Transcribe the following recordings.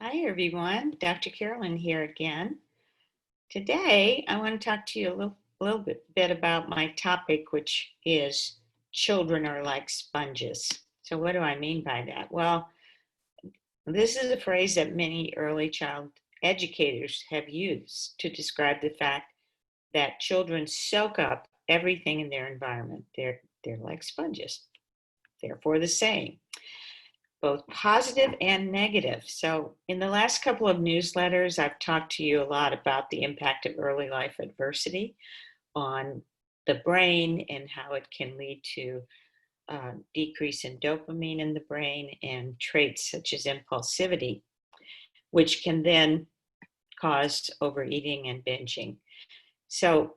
Hi, everyone. Dr. Carolyn here again. Today, I want to talk to you a little bit about my topic, which is children are like sponges. So, what do I mean by that? Well, this is a phrase that many early child educators have used to describe the fact that children soak up everything in their environment. They're like sponges, therefore, the same. Both positive and negative. So, in the last couple of newsletters, I've talked to you a lot about the impact of early life adversity on the brain and how it can lead to decrease in dopamine in the brain and traits such as impulsivity, which can then cause overeating and binging. So,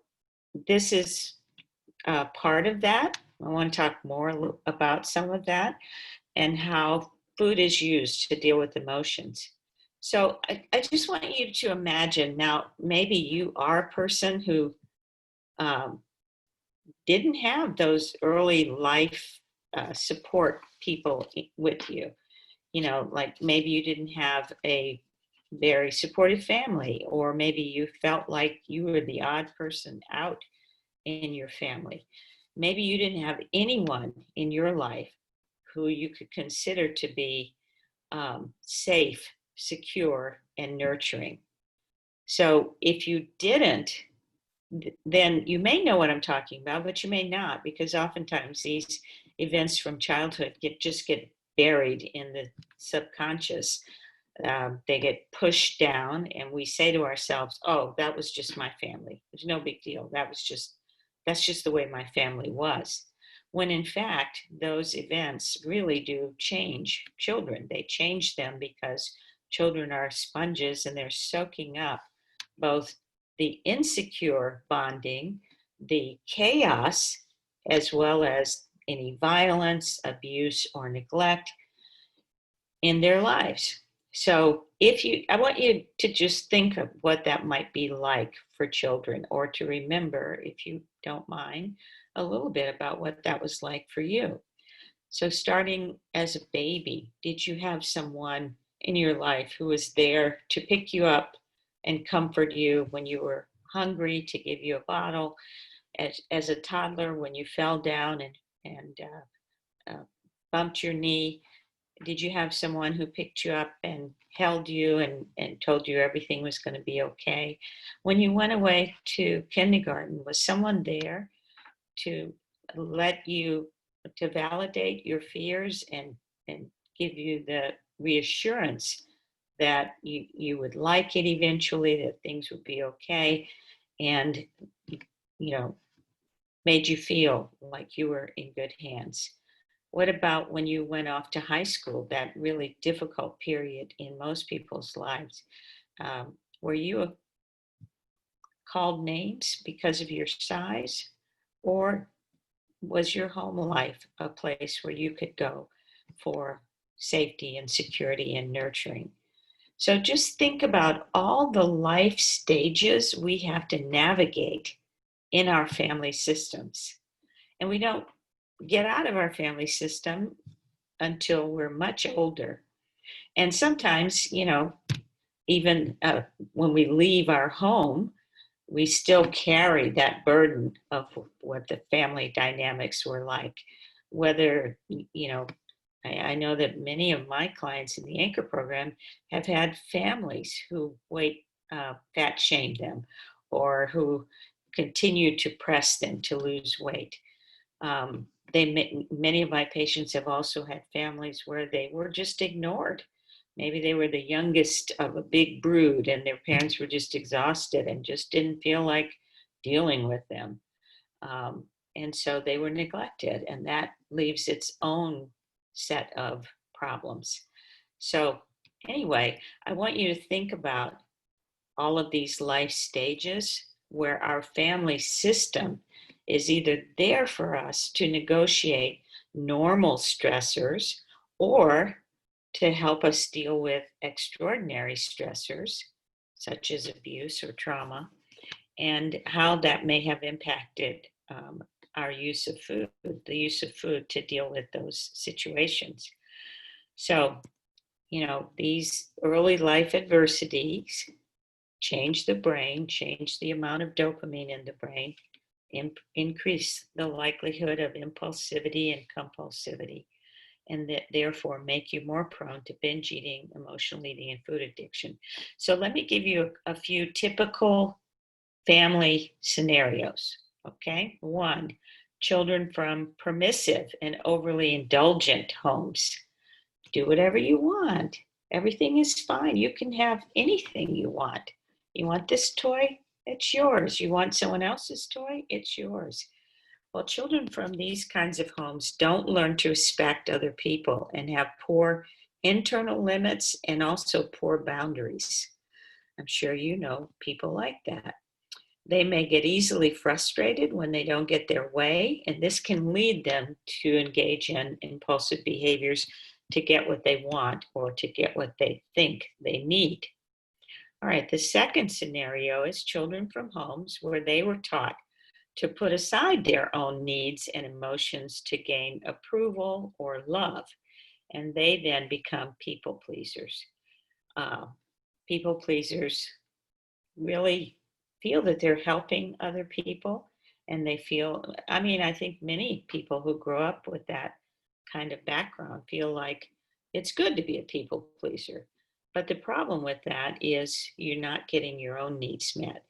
this is part of that. I want to talk more about some of that and how food is used to deal with emotions. So I just want you to imagine now, maybe you are a person who um, didn't have those early life support people with you. You know, like maybe you didn't have a very supportive family, or maybe you felt like you were the odd person out in your family. Maybe you didn't have anyone in your life who you could consider to be safe, secure, and nurturing. So if you didn't, then you may know what I'm talking about, but you may not, because oftentimes these events from childhood just get buried in the subconscious. They get pushed down, and we say to ourselves, "Oh, that was just my family. There's no big deal. That's just the way my family was." When in fact, those events really do change children. They change them because children are sponges and they're soaking up both the insecure bonding, the chaos, as well as any violence, abuse, or neglect in their lives. So I want you to just think of what that might be like for children, or to remember, if you don't mind, a little bit about what that was like for you. So starting as a baby, did you have someone in your life who was there to pick you up and comfort you when you were hungry, to give you a bottle, as a toddler when you fell down and bumped your knee? Did you have someone who picked you up and held you and told you everything was going to be okay? When you went away to kindergarten, was someone there to let you, to validate your fears and give you the reassurance that you would like it eventually, that things would be okay, and you know, made you feel like you were in good hands? What about when you went off to high school, that really difficult period in most people's lives? Were you called names because of your size? Or was your home life a place where you could go for safety and security and nurturing? So just think about all the life stages we have to navigate in our family systems. And we don't get out of our family system until we're much older. And sometimes, even when we leave our home, we still carry that burden of what the family dynamics were like. Whether, I know that many of my clients in the anchor program have had families who fat shame them, or who continue to press them to lose weight. Many of my patients have also had families where they were just ignored. Maybe they were the youngest of a big brood, and their parents were just exhausted and just didn't feel like dealing with them. And so they were neglected, and that leaves its own set of problems. So, anyway, I want you to think about all of these life stages where our family system is either there for us to negotiate normal stressors, or to help us deal with extraordinary stressors such as abuse or trauma, and how that may have impacted our use of food, the use of food to deal with those situations. So, these early life adversities change the brain, change the amount of dopamine in the brain, increase the likelihood of impulsivity and compulsivity, and that therefore make you more prone to binge eating, emotional eating, and food addiction. So let me give you a few typical family scenarios. Okay. One, children from permissive and overly indulgent homes. Do whatever you want. Everything is fine. You can have anything you want. You want this toy? It's yours. You want someone else's toy? It's yours. Well, children from these kinds of homes don't learn to respect other people and have poor internal limits and also poor boundaries. I'm sure you know people like that. They may get easily frustrated when they don't get their way, and this can lead them to engage in impulsive behaviors to get what they want or to get what they think they need. All right, the second scenario is children from homes where they were taught to put aside their own needs and emotions to gain approval or love, and they then become people pleasers. Uh, People pleasers really feel that they're helping other people, and they feel, I think many people who grow up with that kind of background feel like it's good to be a people pleaser. But the problem with that is you're not getting your own needs met.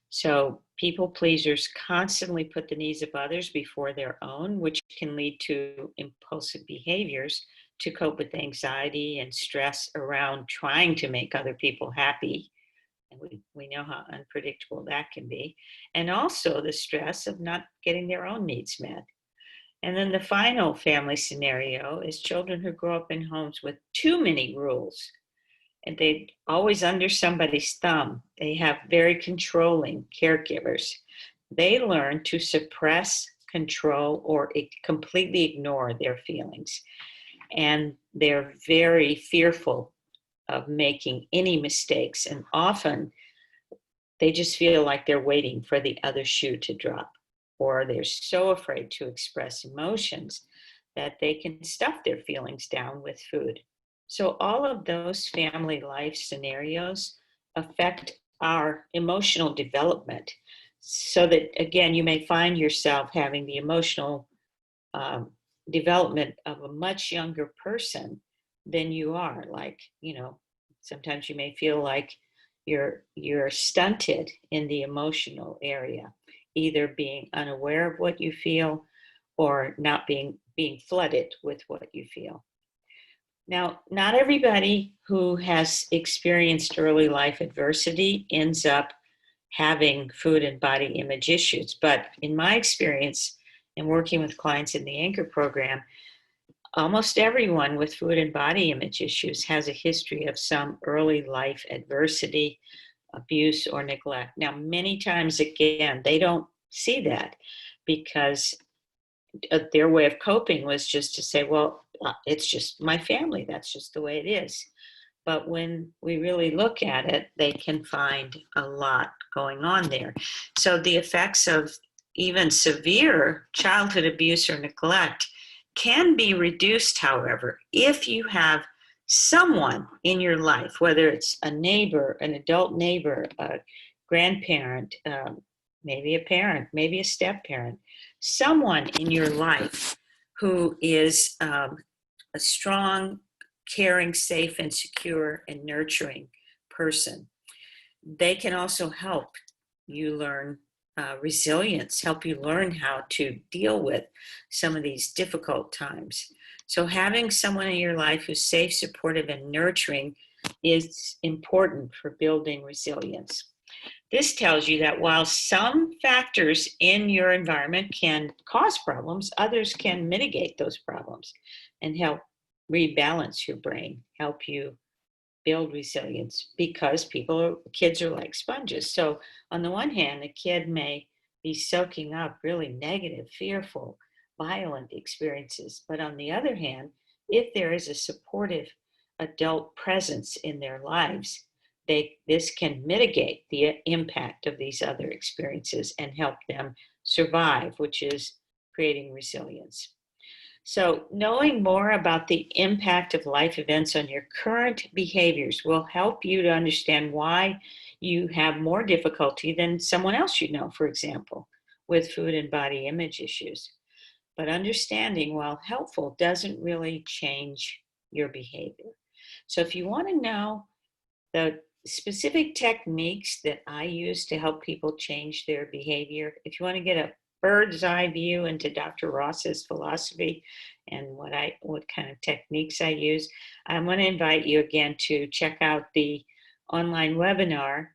So people pleasers constantly put the needs of others before their own, which can lead to impulsive behaviors to cope with anxiety and stress around trying to make other people happy. And we know how unpredictable that can be. And also the stress of not getting their own needs met. And then the final family scenario is children who grow up in homes with too many rules, and they always under somebody's thumb. They have very controlling caregivers. They learn to suppress, control, or completely ignore their feelings. And they're very fearful of making any mistakes. And often they just feel like they're waiting for the other shoe to drop, or they're so afraid to express emotions that they can stuff their feelings down with food. So all of those family life scenarios affect our emotional development, so that again, you may find yourself having the emotional um, development of a much younger person than you are. Like, sometimes you may feel like you're stunted in the emotional area, either being unaware of what you feel or not being flooded with what you feel. Now, not everybody who has experienced early life adversity ends up having food and body image issues. But in my experience in working with clients in the Anchor program, almost everyone with food and body image issues has a history of some early life adversity, abuse, or neglect. Now, many times again, they don't see that because their way of coping was just to say, well, it's just my family. That's just the way it is. But when we really look at it, they can find a lot going on there. So the effects of even severe childhood abuse or neglect can be reduced, however, if you have someone in your life, whether it's a neighbor, an adult neighbor, a grandparent, maybe a parent, maybe a step parent, someone in your life who is a strong, caring, safe, and secure and nurturing person. They can also help you learn resilience, help you learn how to deal with some of these difficult times. So having someone in your life who's safe, supportive, and nurturing is important for building resilience. This tells you that while some factors in your environment can cause problems, others can mitigate those problems and help rebalance your brain, help you build resilience, because kids are like sponges. So on the one hand, a kid may be soaking up really negative, fearful, violent experiences. But on the other hand, if there is a supportive adult presence in their lives, this can mitigate the impact of these other experiences and help them survive, which is creating resilience. So knowing more about the impact of life events on your current behaviors will help you to understand why you have more difficulty than someone else you know, for example, with food and body image issues. But understanding, while helpful, doesn't really change your behavior. So if you want to know the specific techniques that I use to help people change their behavior, if you want to get a bird's eye view into Dr. Ross's philosophy and what kind of techniques I use, I want to invite you again to check out the online webinar,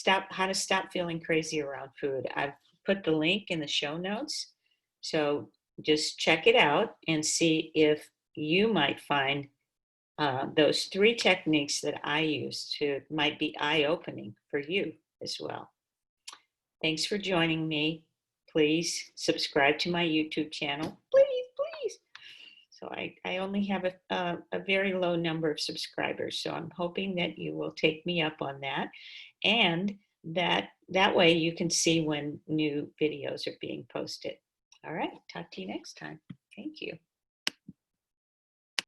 How to Stop Feeling Crazy Around Food. I've put the link in the show notes. So just check it out and see if you might find those 3 techniques that I use might be eye-opening for you as well. Thanks for joining me. Please subscribe to my YouTube channel. Please. So I only have a very low number of subscribers, so I'm hoping that you will take me up on that, and that way you can see when new videos are being posted. All right, talk to you next time. Thank you.